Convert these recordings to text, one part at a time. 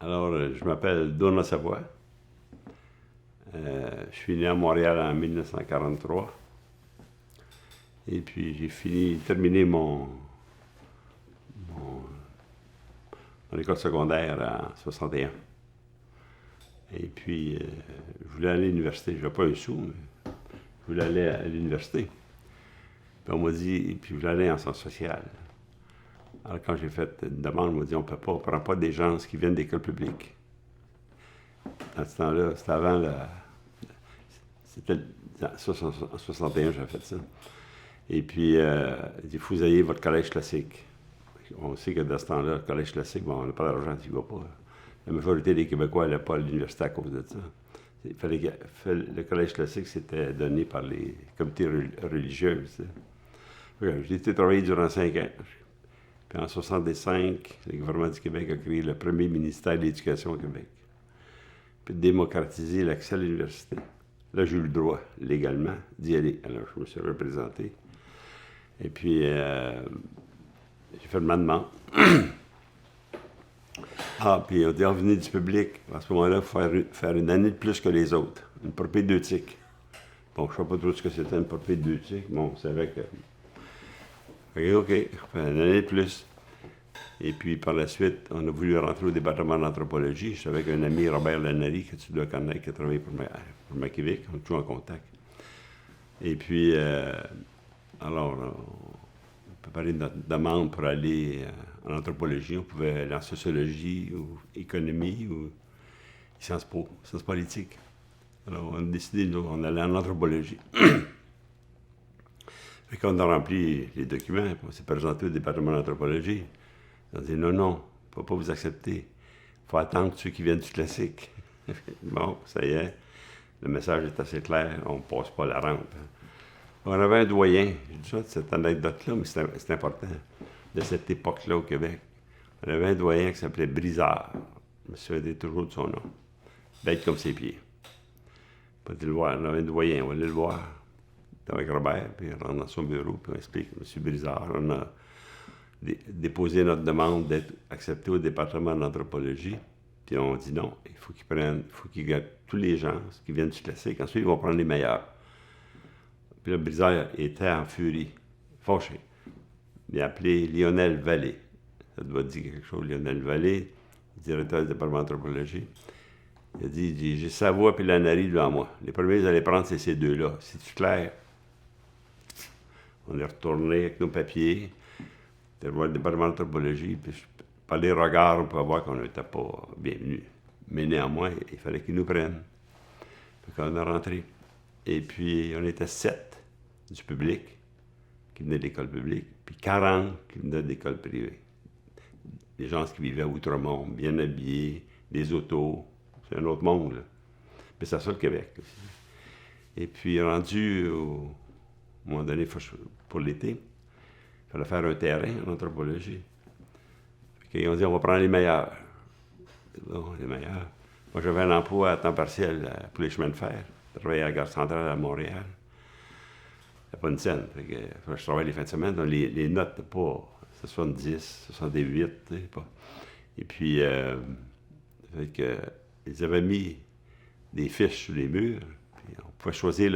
Alors, je m'appelle Dona Savoie. Je suis né à Montréal en 1943. Et puis, j'ai terminé mon école secondaire en 61. Et puis, je voulais aller à l'université. Je n'avais pas un sou, mais je voulais aller à l'université. Puis on m'a dit, puis je voulais aller en sciences sociales. Alors, quand j'ai fait une demande, on m'a dit, on ne prend pas des gens qui viennent d'école publique. Dans ce temps-là, c'était avant c'était en 61, j'avais fait ça. Et puis, il dit, vous ayez votre collège classique. On sait que dans ce temps-là, le collège classique, bon, on n'a pas d'argent, tu n'y vas pas. La majorité des Québécois n'allaient pas à l'université à cause de ça. Le collège classique, c'était donné par les comités religieux. J'ai été travailler durant 5 ans. Puis en 65, le gouvernement du Québec a créé le premier ministère de l'Éducation au Québec. Puis démocratiser l'accès à l'université. Là, j'ai eu le droit, légalement, d'y aller. Alors, je me suis représenté. Et puis, j'ai fait ma demande. Puis on dit, venez du public. À ce moment-là, il faut faire une année de plus que les autres. Une propédeutique. Bon, je ne sais pas trop ce que c'était une propédeutique. Bon, on savait que... OK, une année de plus. Et puis, par la suite, on a voulu rentrer au département d'anthropologie. Je suis avec un ami, Robert Lanary, que tu dois connaître, qui a travaillé pour Maquivic. On est toujours en contact. Et puis, alors, on préparait notre demande pour aller en anthropologie. On pouvait aller en sociologie ou économie ou sciences politiques. Alors, on a décidé, nous, on allait en anthropologie. Fait qu'on a rempli les documents, puis on s'est présenté au département d'anthropologie. On a dit non, on ne peut pas vous accepter. Il faut attendre ceux qui viennent du classique. Bon, ça y est, le message est assez clair, on ne passe pas la rampe. On avait un doyen, j'ai dit ça, cette anecdote-là, mais c'est important, de cette époque-là au Québec. On avait un doyen qui s'appelait Brizard. Je me souviens toujours de son nom. Bête comme ses pieds. On va aller le voir, on avait un doyen, on va aller le voir. Avec Robert, puis on rentre dans son bureau, puis on explique, M. Brizard, on a déposé notre demande d'être accepté au département d'anthropologie, puis on dit non, il faut qu'ils gardent tous les gens qui viennent du classique, ensuite ils vont prendre les meilleurs. Puis là, Brizard était en furie, fâché. Il a appelé Lionel Vallée. Ça doit dire quelque chose, Lionel Vallée, directeur du département d'anthropologie. Il a dit, j'ai Savoie et Lanary devant moi. Les premiers à les prendre, c'est ces deux-là. C'est-tu clair? On est retourné avec nos papiers, on voir le département d'anthropologie, puis par les regards, on peut voir qu'on n'était pas bienvenus. Mais néanmoins, il fallait qu'ils nous prennent. Fait qu'on est rentré. Et puis, on était 7 du public qui venaient de l'école publique, puis 40 qui venaient de l'école privée. Des gens qui vivaient à Outremont, bien habillés, des autos. C'est un autre monde, là. Mais c'est ça le Québec aussi. Et puis, rendu au moment donné, pour l'été, il fallait faire un terrain en anthropologie. Puis, on dit, on va prendre les meilleurs. Bon, les meilleurs. Moi, j'avais un emploi à temps partiel pour les chemins de fer. Je travaillais à la gare centrale à Montréal. C'était pas une scène. Je travaillais les fins de semaine. Donc les notes n'étaient pas 70, 68. Pas. Et puis, ils avaient mis des fiches sur les murs. Puis on pouvait choisir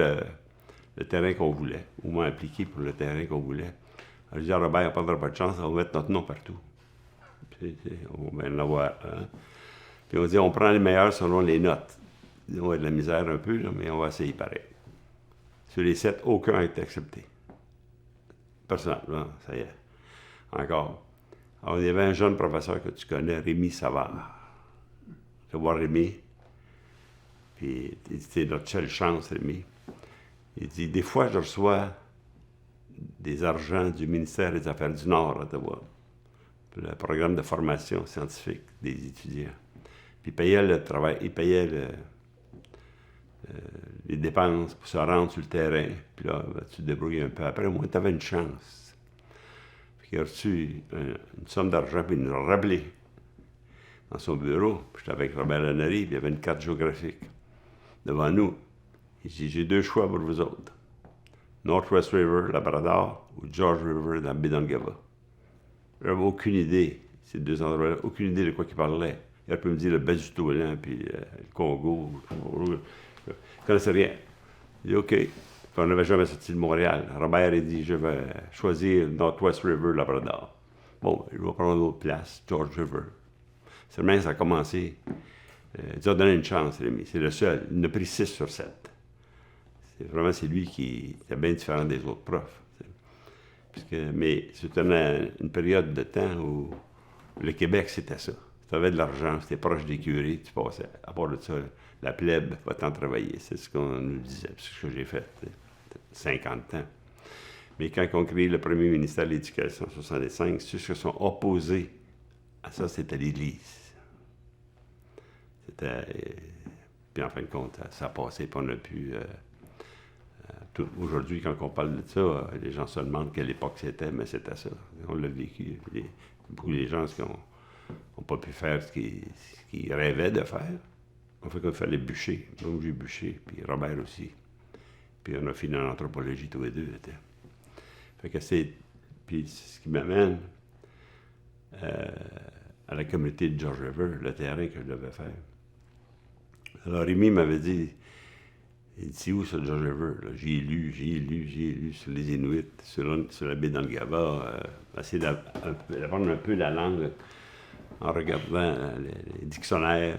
le terrain qu'on voulait, au moins appliquer pour le terrain qu'on voulait. Alors, je disais à Robert, on ne prendra pas de chance, on va mettre notre nom partout. Puis, on va en avoir un. Puis on dit, on prend les meilleurs selon les notes. On va de la misère un peu, là, mais on va essayer pareil. Sur les 7, aucun n'a été accepté. Personne, là, ça y est. Encore. Alors, il y avait un jeune professeur que tu connais, Rémi Savard. Tu vas voir Rémi. Puis, il dit, c'est notre seule chance, Rémi. Il dit, des fois, je reçois des argents du ministère des Affaires du Nord à Ottawa, pour le programme de formation scientifique des étudiants. Puis, il payait le travail, il payait les dépenses pour se rendre sur le terrain. Puis là, ben, tu te débrouilles un peu. Après, au moins, tu avais une chance. Puis il a reçu une somme d'argent, puis il nous a rappelé dans son bureau. Puis j'étais avec Robert Lannery, puis il y avait une carte géographique devant nous. Il dit, j'ai 2 choix pour vous autres. Northwest River, Labrador, ou George River, dans Bédangava. J'avais aucune idée, ces 2 endroits-là, aucune idée de quoi il parlait. Il aurait pu me dire le Bas-du-Toulan, puis le Congo. Je ne connaissais rien. Il dit OK. Puis on n'avait jamais sorti de Montréal. Robert a dit, je vais choisir Northwest River, Labrador. Bon, je vais prendre d'autres places, George River. Seulement, ça a commencé. Il a donné une chance, Rémi. C'est le seul. Il en a pris 6 sur 7. C'est lui qui était bien différent des autres profs. Mais c'était une période de temps où le Québec, c'était ça. Si tu avais de l'argent, c'était proche des curés, tu passais. À part de ça, la plèbe va t'en travailler. C'est ce qu'on nous disait. C'est ce que j'ai fait. 50 ans. Mais quand on crée le premier ministère de l'Éducation en 1965, ceux qui se sont opposés à ça, c'était l'Église. Puis en fin de compte, ça a passé, puis on a pu... Aujourd'hui, quand on parle de ça, les gens se demandent quelle époque c'était, mais c'était ça. On l'a vécu. Beaucoup de gens n'ont pas pu faire ce qu'ils rêvaient de faire. On fait qu'il fallait bûcher. Donc j'ai bûché, puis Robert aussi. Puis on a fini en anthropologie tous les deux. Fait que c'est... Puis ce qui m'amène à la communauté de George River, le terrain que je devais faire. Alors Rémi m'avait dit... Il dit, c'est où ça, George River? J'ai lu sur les Inuits, sur la baie d'Angava, essayer d'apprendre un peu la langue en regardant les dictionnaires,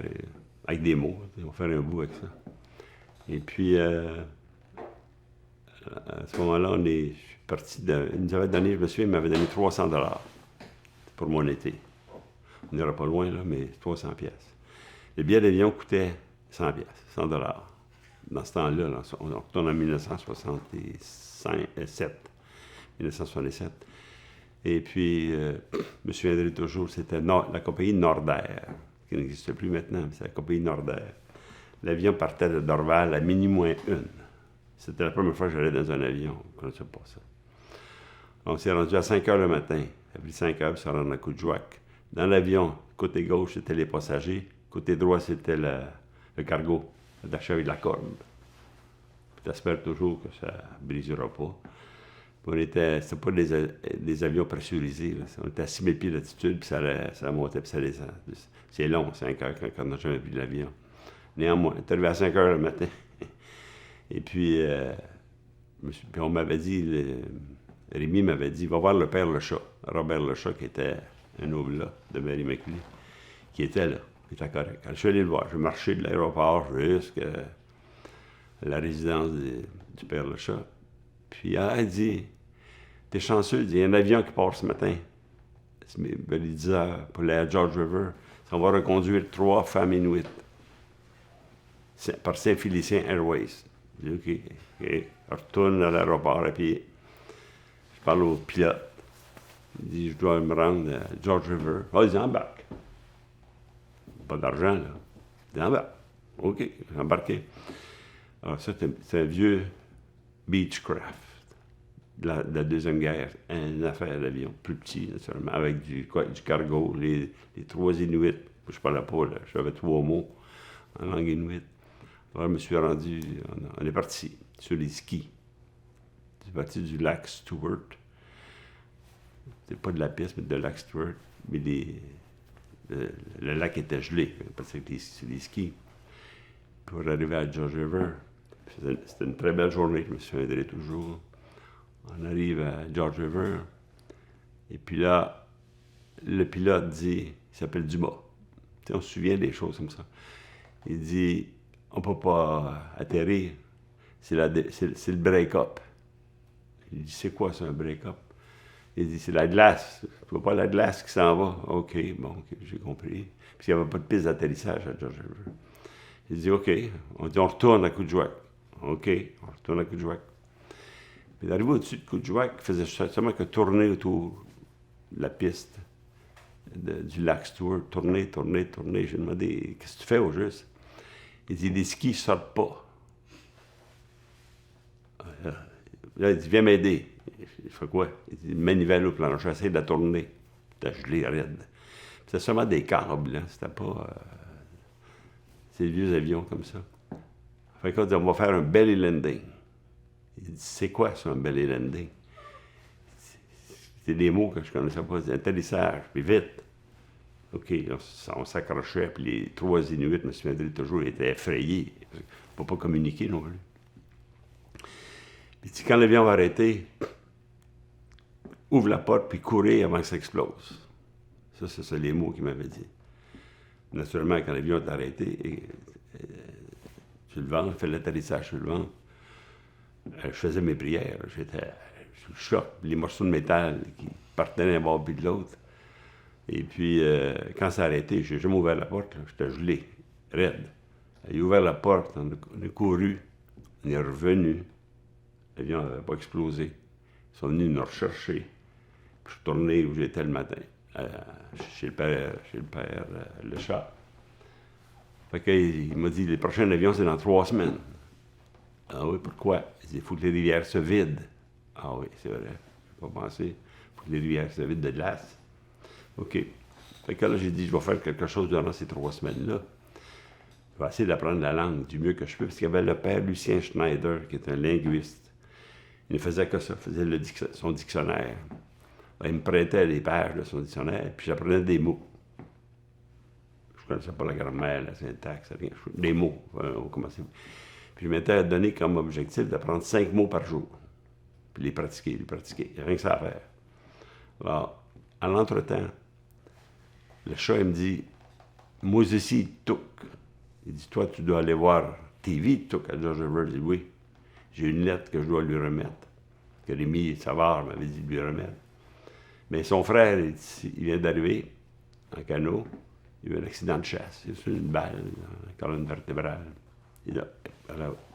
avec des mots. On va faire un bout avec ça. Et puis, à ce moment-là, je suis parti il nous avait donné, je me souviens, il m'avait donné 300 $ pour mon été. On n'ira pas loin, là, mais 300 pièces. Le billet d'avion coûtait 100 pièces, 100 $. Dans ce temps-là, on retourne en 1967. Et puis, je me souviendrai toujours, c'était la compagnie Nordair, qui n'existe plus maintenant, mais c'est la compagnie Nordair. L'avion partait de Dorval à minuit -1. C'était la première fois que j'allais dans un avion. On ne connaissait pas ça. On s'est rendu à 5 heures le matin. Ça a pris 5 heures pour se rendre à Coudjouac. Dans l'avion, côté gauche, c'était les passagers. Côté droit, c'était le cargo. D'acheter avec de la corde. Tu espères toujours que ça ne brisera pas. C'était pas des avions pressurisés. Là. On était à 6 000 pieds d'altitude, puis ça montait, puis ça descend. C'est long, 5 heures, quand on n'a jamais vu l'avion. Néanmoins, on est arrivé à 5 heures le matin. Et puis, on m'avait dit, Rémi m'avait dit, va voir le père Lechat, Robert Lechat, qui était un oblat de Mary-McLean, qui était là. Il était correct. Alors, je suis allé le voir. Je marchais de l'aéroport jusqu'à la résidence du père Lechat. Puis, il dit, t'es chanceux, il y a un avion qui part ce matin. Il disait, pour aller à George River, on va reconduire 3 femmes inuites par Saint-Félicien Airways. Je dis, OK. Je retourne à l'aéroport et puis je parle au pilote. Il dit, je dois me rendre à George River. Ah, il dit, embarque. Pas d'argent, là. Il dit, embarque. OK, j'ai embarqué. Alors, ça, c'est un vieux Beechcraft de la Deuxième Guerre. Une affaire d'avion, plus petit, naturellement, avec du cargo, les 3 Inuits. Je ne parlais pas, là. J'avais 3 mots en langue inuit. Alors, je me suis rendu, on est parti sur les skis. C'est parti du lac Stewart. C'est pas de la piste, mais de lac Stewart. Mais le lac était gelé, parce que c'est des skis. Pour arriver à George River, c'était une très belle journée, je me souviendrai toujours. On arrive à George River, et puis là, le pilote dit, il s'appelle Dumas. T'sais, on se souvient des choses comme ça. Il dit, on ne peut pas atterrir, c'est le break-up. Il dit, c'est quoi ça, un break-up? Il dit, c'est la glace. Tu vois pas la glace qui s'en va? OK, bon, j'ai compris. Puis il n'y avait pas de piste d'atterrissage à George River. Il dit, OK, on retourne à Coudjouac. OK, on retourne à Coudjouac. Puis d'arriver au-dessus de Coudjouac, il faisait seulement que tourner autour de la piste du lac Stewart. Tourner. J'ai demandé, qu'est-ce que tu fais au juste? Il dit, les skis ne sortent pas. Là, il dit, viens m'aider. Il fait quoi? Il dit, manivelle au plancher, essaie de la tourner. T'as gelé, raide. C'était seulement des câbles, hein. C'était pas... c'est des vieux avions comme ça. Fait qu'on dit, on va faire un belly landing. Il dit, c'est quoi ça, un belly landing? C'est des mots que je connaissais pas. C'est atterrissage, puis vite. OK, on s'accrochait, puis les 3 Inuits, je me souviendrai toujours, étaient effrayés. Il ne faut pas communiquer non plus. Puis il dit, quand l'avion va arrêter, ouvre la porte, puis courez avant que ça explose. Ça, c'est les mots qu'il m'avait dit. Naturellement, quand l'avion est arrêté, sur le ventre, fait l'atterrissage sur le ventre, je faisais mes prières. J'étais sous le choc, les morceaux de métal qui partaient d'un bord puis de l'autre. Et puis, quand ça a arrêté, j'ai jamais ouvert la porte, j'étais gelé, raide. Il a ouvert la porte, on a couru, on est revenu. L'avion n'avait pas explosé. Ils sont venus nous rechercher. Puis je suis retourné où j'étais le matin, chez le père le chat. Fait qu'il m'a dit, les prochains avions, c'est dans 3 semaines. Ah oui, pourquoi? Il dit, il faut que les rivières se vident. Ah oui, c'est vrai, je n'ai pas pensé. Il faut que les rivières se vident de glace. OK. Fait que là, j'ai dit, je vais faire quelque chose durant ces 3 semaines-là. Je vais essayer d'apprendre la langue du mieux que je peux, parce qu'il y avait le père Lucien Schneider, qui est un linguiste. Il ne faisait que ça, il faisait son dictionnaire. Ben, il me prêtait les pages de son dictionnaire, puis j'apprenais des mots. Je ne connaissais pas la grammaire, la syntaxe, rien. Des mots, on commençait. Puis je m'étais donné comme objectif d'apprendre 5 mots par jour. Puis les pratiquer. Il n'y a rien que ça à faire. Alors, à l'entretemps, le chat, il me dit, moi aussi, Touk. Il dit, toi, tu dois aller voir TV, Touk, à George River. Je dis, oui. J'ai une lettre que je dois lui remettre, que Rémi Savard m'avait dit de lui remettre. Mais son frère, il vient d'arriver en canot. Il a eu un accident de chasse. Il a reçu une balle dans la colonne vertébrale.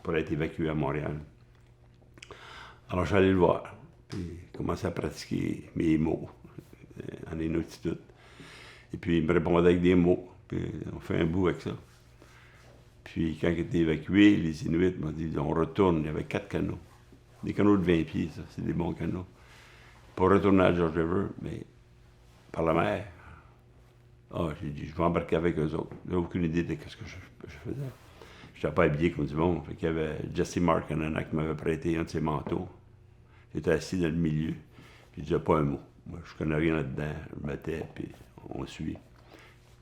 Pour être évacué à Montréal. Alors, je suis allé le voir. Puis, il commençait à pratiquer mes mots en inuktitut. Et puis, il me répondait avec des mots. Puis, on fait un bout avec ça. Puis, quand il était évacué, les Inuits m'ont dit, on retourne. Il y avait 4 canots. Des canots de 20 pieds, ça. C'est des bons canots. Pour retourner à George River, mais par la mer. Ah, j'ai dit, je vais embarquer avec eux autres. J'ai aucune idée de ce que je faisais. Je n'étais pas habillé comme du monde. Fait qu'il y avait Jesse Markkanen qui m'avait prêté un de ses manteaux. J'étais assis dans le milieu. Puis je disais pas un mot. Moi, je connais rien là-dedans. Je me mettais, puis on suit.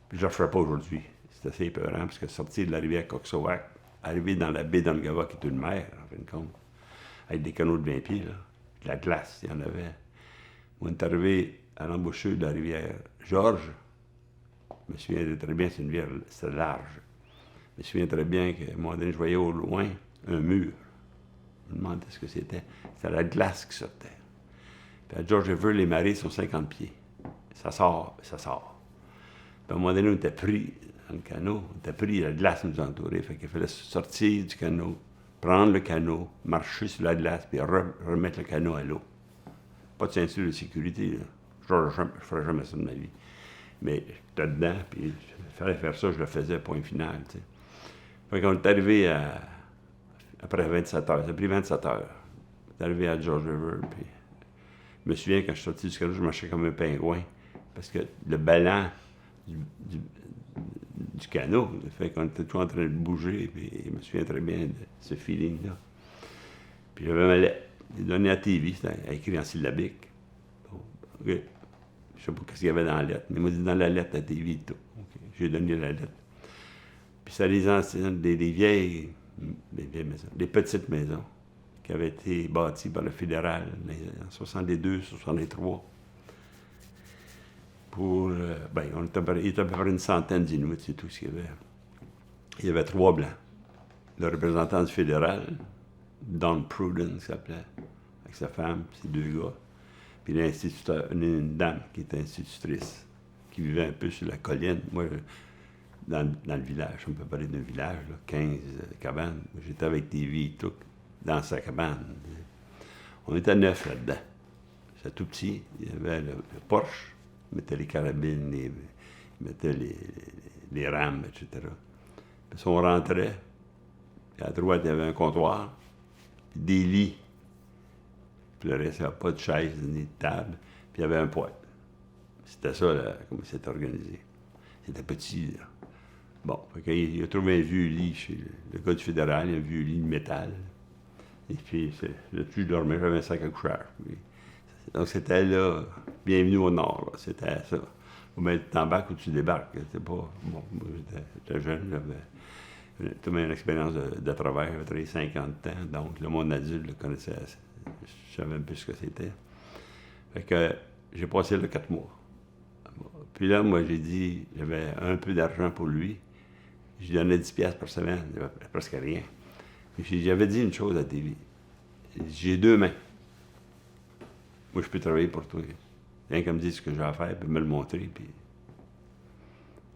Puis je ne le ferai pas aujourd'hui. C'est assez épeurant, parce que sortir de la rivière Coxoac, arriver dans la baie d'Angava, qui est une mer, en fin de compte, avec des canaux de 20 pieds, là, de la glace, il y en avait. On est arrivé à l'embouchure de la rivière Georges. Je me souviens très bien, c'est une rivière, c'est large. Je me souviens très bien qu'à un moment donné, je voyais au loin un mur. Je me demandais ce que c'était. C'était la glace qui sortait. Puis à George River, les marées sont 50 pieds. Ça sort, ça sort. Puis à un moment donné, on était pris dans le canot. On était pris, la glace nous entourait. Fait qu'il fallait sortir du canot, prendre le canot, marcher sur la glace, puis remettre le canot à l'eau. Pas de ceinture de sécurité, là. Je ne ferais jamais ça de ma vie. Mais j'étais dedans, puis il fallait faire ça, je le faisais, point final, tu sais. Fait qu'on est arrivé après 27 heures, ça a pris 27 heures. On est arrivé à George River, puis je me souviens, quand je suis sorti du canot, je marchais comme un pingouin, parce que le ballon du canot, fait qu'on était tout en train de bouger, puis je me souviens très bien de ce feeling-là. Puis j'avais ma lettre, j'ai donné à TV, c'était écrit en syllabique. Bon, OK. Je ne sais pas ce qu'il y avait dans la lettre, mais il m'a dit dans la lettre à TV et tout. Okay. J'ai donné la lettre. Puis ça les anciennes, des vieilles maisons, des petites maisons qui avaient été bâties par le fédéral en 62, 63. Pour, il était à peu près une centaine d'Inuits, c'est tout ce qu'il y avait. Il y avait 3 Blancs. Le représentant du fédéral, Don Pruden, qui s'appelait, avec sa femme, ses 2 gars. Puis une dame qui était institutrice, qui vivait un peu sur la colline. Moi, dans le village, on peut parler d'un village, là, 15 cabanes. J'étais avec TV et tout, dans sa cabane. On était 9 là-dedans. C'était tout petit. Il y avait le Porsche, il mettait les carabines, il mettait les rames, etc. Puis on rentrait, puis à droite, il y avait un comptoir, puis des lits Puis le reste, il n'y avait pas de chaise ni de table. Puis il y avait un poêle. C'était ça, là, comment c'était organisé. C'était petit, là. Bon, il a trouvé un vieux lit chez le gars du fédéral, un vieux lit de métal. Et puis, là-dessus, je dormais, j'avais un sac à couchage. Donc, c'était là, bienvenue au Nord, là. C'était ça. Ou bien tu t'embarques ou tu débarques. C'était pas. Bon, moi, j'étais jeune, j'avais toute une expérience de travail, j'avais travaillé 50 ans, donc le monde adulte le connaissait assez. Je savais un peu ce que c'était. Fait que j'ai passé là 4 mois. Puis là, moi, j'ai dit, j'avais un peu d'argent pour lui. Je lui donnais 10 piastres par semaine, il n'y avait presque rien. Puis j'avais dit une chose à TV. J'ai 2 mains. Moi, je peux travailler pour toi. Rien qu'à me dire ce que j'ai à faire, puis me le montrer, puis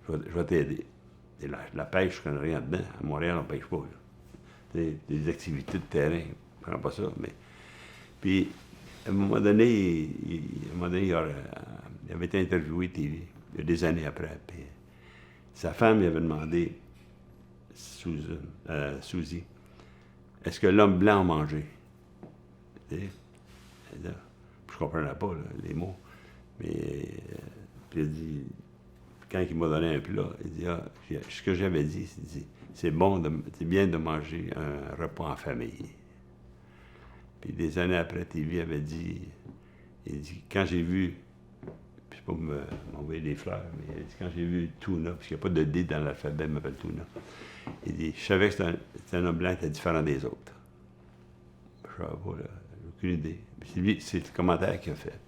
je vais t'aider. Et la pêche, je connais rien dedans. À Montréal, on ne pêche pas. Des activités de terrain, je ne prends pas ça. Mais... Puis, à un moment donné, il avait été interviewé TV, il y a des années après. Puis, sa femme lui avait demandé, Suzy, est-ce que l'homme blanc a mangé? Là, je ne comprenais pas là, les mots. Mais, puis il dit, quand il m'a donné un plat, il dit, ce que j'avais dit, c'est bien de manger un repas en famille. Puis des années après, TV avait dit, il dit, quand j'ai vu, puis c'est pas m'envoyer des fleurs, mais il dit, quand j'ai vu Tuna, parce qu'il n'y a pas de D dans l'alphabet, il m'appelle Tuna, il dit, je savais que c'était un homme blanc qui était différent des autres. Je ne sais pas, là, j'ai aucune idée. C'est le commentaire qu'il a fait.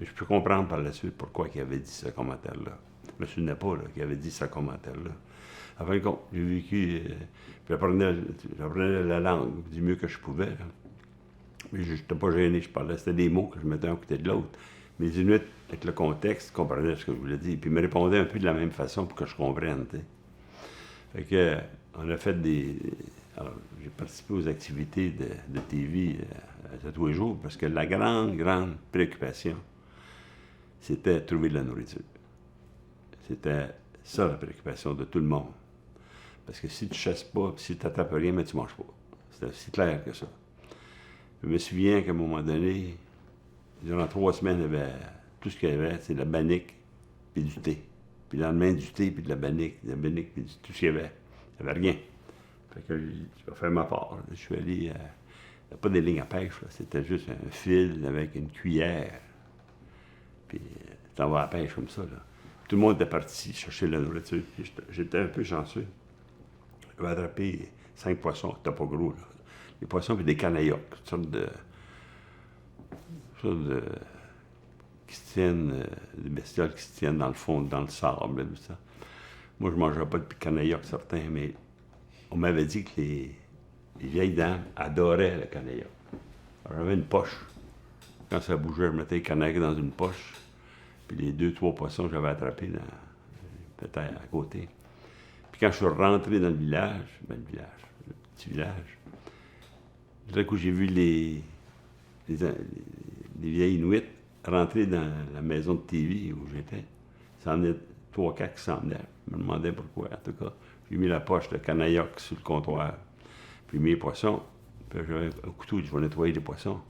Mais je peux comprendre par la suite pourquoi il avait dit ce commentaire-là. Je me souvenais pas qu'il avait dit ce commentaire-là. En fin de compte, j'ai vécu, j'apprenais la langue du mieux que je pouvais. Là. Mais je n'étais pas gêné, je parlais, c'était des mots que je mettais un côté de l'autre. Mais les Inuits, avec le contexte, comprenaient ce que je voulais dire. Puis ils me répondaient un peu de la même façon pour que je comprenne. T'sais. Fait que, on a fait Alors, j'ai participé aux activités de TV à tous les jours parce que la grande préoccupation, c'était de trouver de la nourriture. C'était ça la préoccupation de tout le monde. Parce que si tu ne chasses pas, si tu n'attrapes rien, mais tu ne manges pas. C'était aussi clair que ça. Je me souviens qu'à un moment donné, durant 3 semaines, il y avait tout ce qu'il y avait, c'est de la bannique puis du thé. Puis le lendemain, du thé puis de la bannique puis tout ce qu'il y avait. Il n'y avait rien. Fait que je vais faire ma part. Je suis allé... il n'y a pas des lignes à pêche, là. C'était juste un fil avec une cuillère. Puis tu t'en vas à la pêche comme ça, là. Tout le monde était parti chercher de la nourriture. Puis j'étais un peu chanceux. J'avais attrapé 5 poissons. C'était pas gros, là. Des poissons puis des canaillocs. Toutes sortes de qui se tiennent, des bestioles qui se tiennent dans le fond, dans le sable, tout ça. Moi, je ne mangeais pas de canaillocs, certains, mais on m'avait dit que les vieilles dames adoraient le canailloc. Alors, j'avais une poche. Quand ça bougeait, je mettais les canaillocs dans une poche. Puis les 2-3 poissons que j'avais attrapés peut-être à côté. Puis quand je suis rentré dans le petit village, tout à coup, j'ai vu les vieilles Inuits rentrer dans la maison de TV où j'étais. Ça en est 3-4 qui s'en venaient. Je me demandais pourquoi, en tout cas. J'ai mis la poche de canailloc sur le comptoir. Puis mis les poissons. Puis j'avais un couteau, je vais nettoyer les poissons.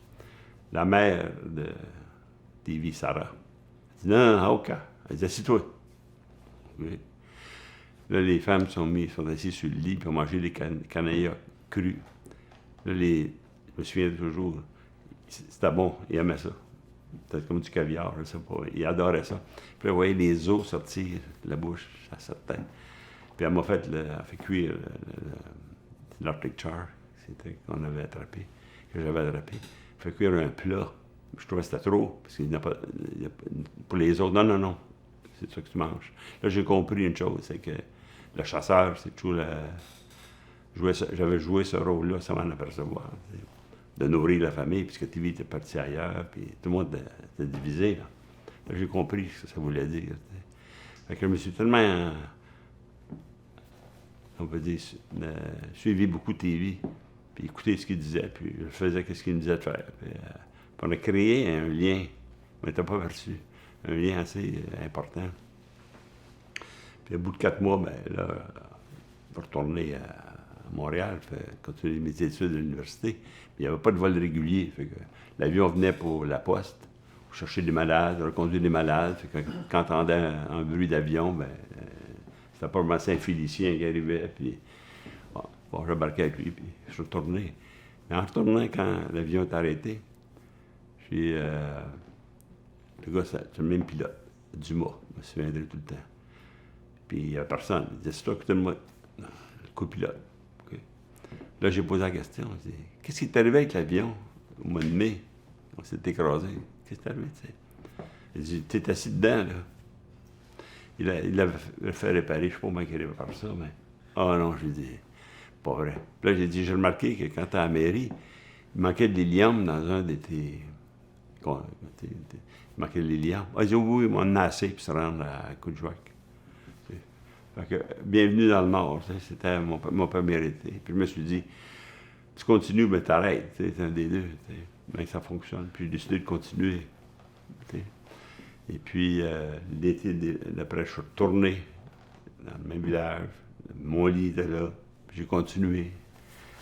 La mère de TV, Sarah, elle dit non, Aoka. Elle dit assis-toi. Oui. Là, les femmes sont assises sur le lit puis ont mangé des canaillocs crus. Là, je me souviens toujours, c'était bon, ils aimaient ça. Peut-être comme du caviar, je ne sais pas. Ils adoraient ça. Puis là, vous voyez les os sortir de la bouche, ça sortait. Puis elle m'a fait cuire l'Arctic Char, qu'on avait attrapé, que j'avais attrapé. Elle fait cuire un plat. Je trouvais que c'était trop, parce qu'il n'y a pas. Pour les autres, non, c'est ça que tu manges. Là, j'ai compris une chose, c'est que le chasseur, c'est toujours j'avais joué ce rôle-là sans m'en apercevoir. De nourrir la famille, puisque TV était parti ailleurs, puis tout le monde était divisé. Là, j'ai compris ce que ça voulait dire. Fait que je me suis tellement, on peut dire, suivi beaucoup de TV, puis écouté ce qu'il disait, puis je faisais ce qu'il me disait de faire. Puis on a créé un lien, on n'était pas perçu, un lien assez important. Puis au bout de 4 mois, ben là, je vais retourner Montréal, continuer mes études à l'université. Mais il n'y avait pas de vol régulier. Fait que l'avion venait pour la poste, pour chercher des malades, reconduire des malades. Fait que quand on entendait un bruit d'avion, c'était pas vraiment Saint-Félicien qui arrivait. Puis, bon, j'embarquais avec lui, puis je suis retourné. Mais en retournant, quand l'avion est arrêté, le gars, c'est le même pilote, Dumas, je me souviendrai tout le temps. Puis il n'y avait personne. Il disait, c'est toi, écoutez-moi, le copilote. Okay. Là, j'ai posé la question. J'ai dit, qu'est-ce qui est arrivé avec l'avion au mois de mai? On s'est écrasé. Qu'est-ce qui est arrivé, tu sais? Il dit, t'es assis dedans, là. Il l'avait fait réparer, je ne sais pas comment il arrivait par ça, mais... Ah non, j'ai dit, pas vrai. Puis là, j'ai dit, j'ai remarqué que quand t'es à la mairie, il manquait de l'hélium dans un de tes... Il manquait de l'hélium. Ah, il dit, oui, on en a assez, puis se rendre à Coudjouac. Fait que, bienvenue dans le Nord, c'était mon premier été. Puis je me suis dit, tu continues, mais t'arrêtes, c'est un des deux. Mais ça fonctionne. Puis j'ai décidé de continuer. T'sais. Et puis, l'été d'après, je suis retourné dans le même village. Mon lit était là. Puis j'ai continué.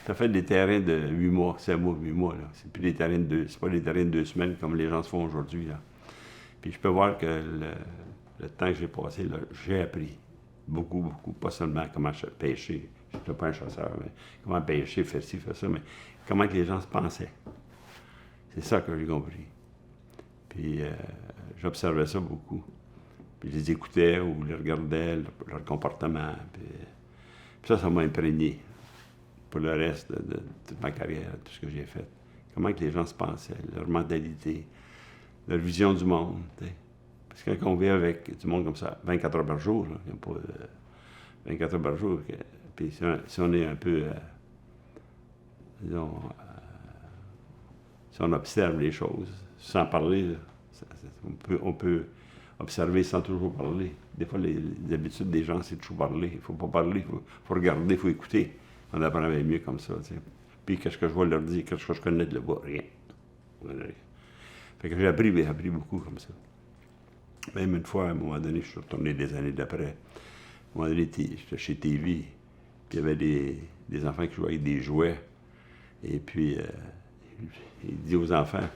Ça fait des terrains de 8 mois, 5 mois, 8 mois. Là. C'est plus des terrains c'est pas des terrains de 2 semaines comme les gens se font aujourd'hui. Là. Puis je peux voir que le temps que j'ai passé, là, j'ai appris. Beaucoup, beaucoup. Pas seulement comment pêcher. Je n'étais pas un chasseur, mais comment pêcher, faire ci, faire ça, mais comment que les gens se pensaient. C'est ça que j'ai compris. Puis j'observais ça beaucoup. Puis je les écoutais ou les regardais, leur comportement. Puis ça m'a imprégné pour le reste de toute ma carrière, tout ce que j'ai fait. Comment que les gens se pensaient, leur mentalité, leur vision du monde. T'sais. Parce que quand on vit avec du monde comme ça, 24 heures par jour, il n'y a pas 24 heures par jour. Puis si on est un peu, disons, si on observe les choses sans parler, là, on peut observer sans toujours parler. Des fois, les habitudes des gens, c'est toujours parler. Il ne faut pas parler, il faut regarder, il faut écouter. On apprend mieux comme ça. T'sais. Puis qu'est-ce que je vois leur dire, qu'est-ce que je connais de là-bas? Rien. Fait que j'ai appris beaucoup comme ça. Même une fois, à un moment donné, je suis retourné des années d'après. À un moment donné, j'étais chez TV, puis il y avait des enfants qui jouaient avec des jouets. Et puis, il dit aux enfants,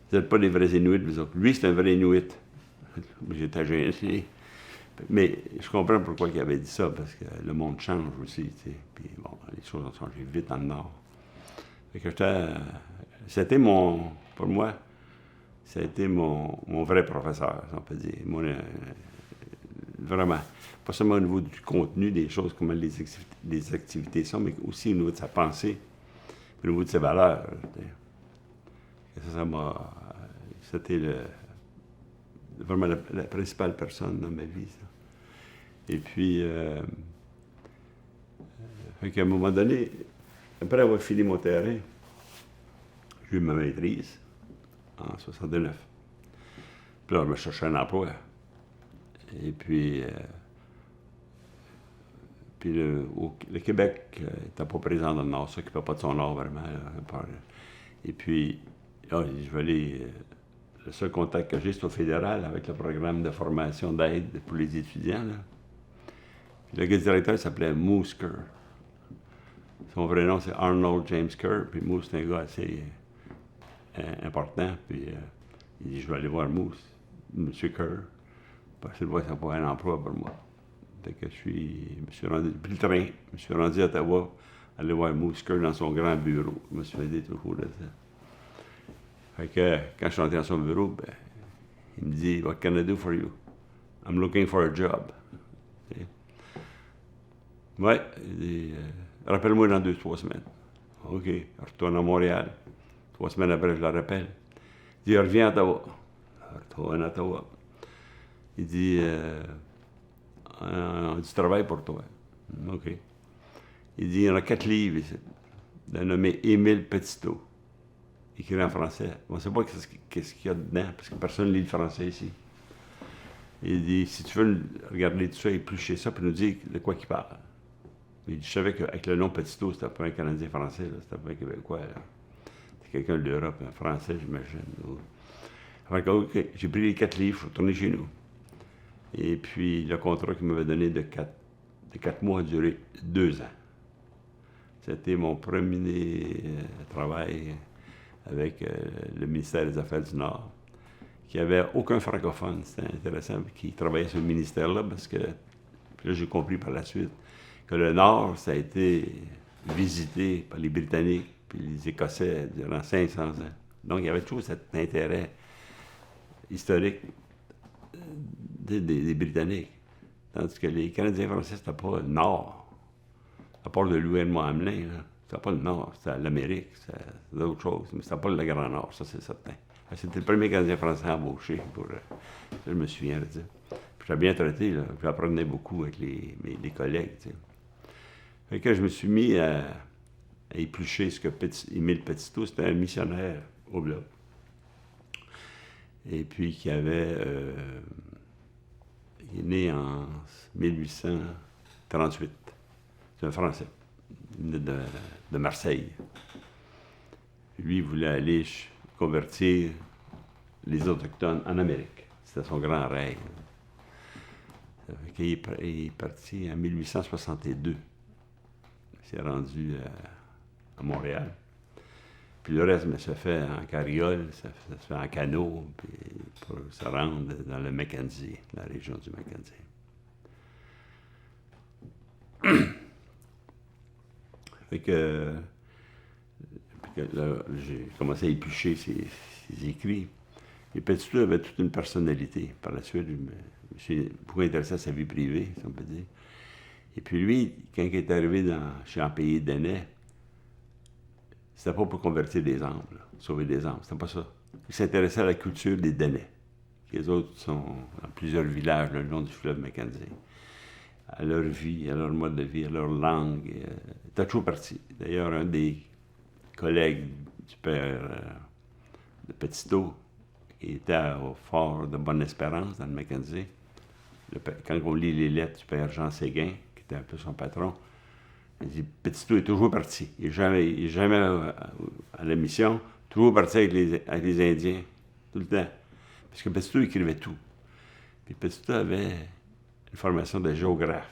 vous n'êtes pas des vrais Inuits, vous autres. Lui, c'est un vrai Inuit. J'étais gêné. Mais je comprends pourquoi il avait dit ça, parce que le monde change aussi, tu sais. Puis bon, les choses ont changé vite dans le Nord. Fait que c'était pour moi, ça a été mon vrai professeur, si on peut dire. Vraiment. Pas seulement au niveau du contenu des choses, comment les activités sont, mais aussi au niveau de sa pensée, au niveau de ses valeurs. Et c'était vraiment la principale personne dans ma vie, ça. Et puis, fait qu'à un moment donné, après avoir fini mon terrain, j'ai eu ma maîtrise en 69. Puis là, je me cherchais un emploi. Et puis, le Québec n'était pas présent dans le Nord, ça s'occupait pas de son Nord vraiment. Là, et puis, là, je vais aller. Le seul contact que j'ai, c'est au fédéral avec le programme de formation d'aide pour les étudiants. Là. Puis le gars directeur s'appelait Moose Kerr. Son vrai nom, c'est Arnold James Kerr. Puis Moose, c'est un gars assez important. Puis il dit, je vais aller voir Moose, M. Kerr. Parce que ça pas un emploi pour moi. Fait que j'ai pris le train, je me suis rendu à Ottawa, aller voir Moose Kerr dans son grand bureau. Je me suis fait toujours de ça. Fait que quand je suis rentré dans son bureau, il me dit, What can I do for you? I'm looking for a job. Ouais, il dit, rappelle-moi dans 2-3 semaines. OK, je retourne à Montréal. 3 semaines après, je le rappelle. Il dit, reviens à Ottawa. Je retourne à Ottawa. Il dit, on a du travail pour toi. OK. Il dit, il y en a 4 livres ici, d'un nommé Émile Petitot, écrit en français. On ne sait pas qu'est-ce qu'il y a dedans, parce que personne ne lit le français ici. Il dit, si tu veux regarder tout ça, éplucher ça, puis nous dire de quoi il parle. Il dit, je savais qu'avec le nom Petitot, c'était pas un Canadien français, c'était pas un Québécois. C'était quelqu'un de l'Europe, un Français, j'imagine. Alors, OK, j'ai pris les 4 livres, je suis retourné chez nous. Et puis, le contrat qu'il m'avait donné de 4 mois a duré 2 ans. C'était mon premier travail avec le ministère des Affaires du Nord, qui n'avait aucun francophone. C'était intéressant, qui travaillait sur le ministère-là, parce que là, j'ai compris par la suite que le Nord, ça a été visité par les Britanniques puis les Écossais durant 500 ans. Donc, il y avait toujours cet intérêt historique des Britanniques. Tandis que les Canadiens français, c'était pas le Nord. À part de Louis-Hamelin, c'était pas le Nord, c'était l'Amérique, c'était d'autres choses, mais c'était pas le Grand Nord, ça c'est certain. C'était le premier Canadien français embauché, je me souviens de ça. Puis j'étais bien traité, là. J'apprenais beaucoup avec les collègues. Tu sais. Fait que je me suis mis à éplucher ce que Émile Petitot, c'était un missionnaire au bloc. Et puis qui avait... il est né en 1838. C'est un Français, de Marseille. Lui, il voulait aller convertir les Autochtones en Amérique. C'était son grand rêve. Il est parti en 1862. Il s'est rendu à Montréal. Puis le reste se fait en carriole, ça se fait en canot, puis pour se rendre dans le Mackenzie, la région du Mackenzie. Fait que là, j'ai commencé à éplucher ses écrits. Et Petitot avait toute une personnalité. Par la suite, je me suis beaucoup intéressé à sa vie privée, si on peut dire. Et puis lui, quand il est arrivé chez Ampéi Denney, c'était pas pour convertir des âmes, sauver des âmes, c'était pas ça. Il s'intéressait à la culture des Denney. Les autres sont dans plusieurs villages le long du fleuve Mackenzie. À leur vie, à leur mode de vie, à leur langue. Il était toujours parti. D'ailleurs, un des collègues du père de Petitot, qui était au fort de Bonne-Espérance, dans le Mackenzie, quand on lit les lettres du père Jean Séguin, qui était un peu son patron, il dit Petitot est toujours parti. Il n'est jamais à la mission, toujours parti avec les Indiens, tout le temps. Parce que Petitot écrivait tout. Puis Petitot avait une formation de géographe.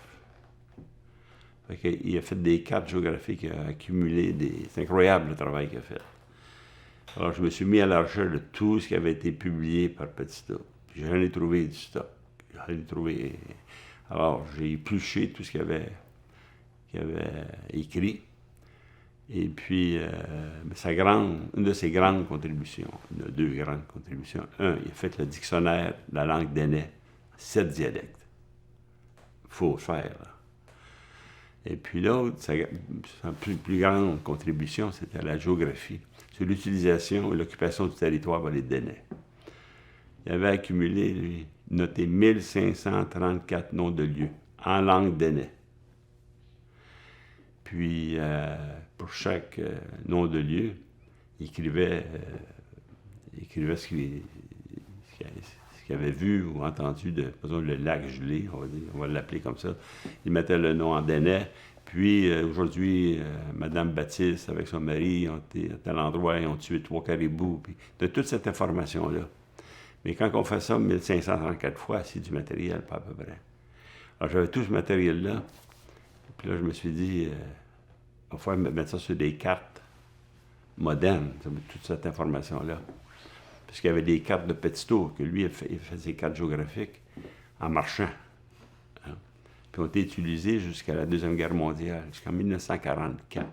Il a fait des cartes géographiques, il a accumulé C'est incroyable le travail qu'il a fait. Alors, je me suis mis à la recherche de tout ce qui avait été publié par Petitot. Puis j'en ai trouvé du stock. Alors, j'ai épluché tout ce qu'il avait écrit. Et puis, une de ses grandes contributions, il a deux grandes contributions. Un, il a fait le dictionnaire de la langue Denney, 7 dialectes. Il faut le faire, là. Et puis l'autre, sa plus grande contribution, c'était la géographie, sur l'utilisation et l'occupation du territoire par les Denney. Il avait accumulé, lui, noté 1534 noms de lieux en langue Denney. Puis, pour chaque nom de lieu, il écrivait ce qu'il avait vu ou entendu de, par exemple, le lac gelé, on va l'appeler comme ça. Il mettait le nom en Denney. Puis, aujourd'hui, Mme Baptiste, avec son mari, ont été à tel endroit, ils ont tué 3 caribous. Puis, de toute cette information-là. Mais quand on fait ça 1534 fois, c'est du matériel, pas à peu près. Alors, j'avais tout ce matériel-là. Puis là, je me suis dit, il va falloir mettre ça sur des cartes modernes, toute cette information-là. Parce qu'il y avait des cartes de Petitot, que lui, il fait ses cartes géographiques en marchant. Hein? Puis ont été utilisées jusqu'à la Deuxième Guerre mondiale, jusqu'en 1944.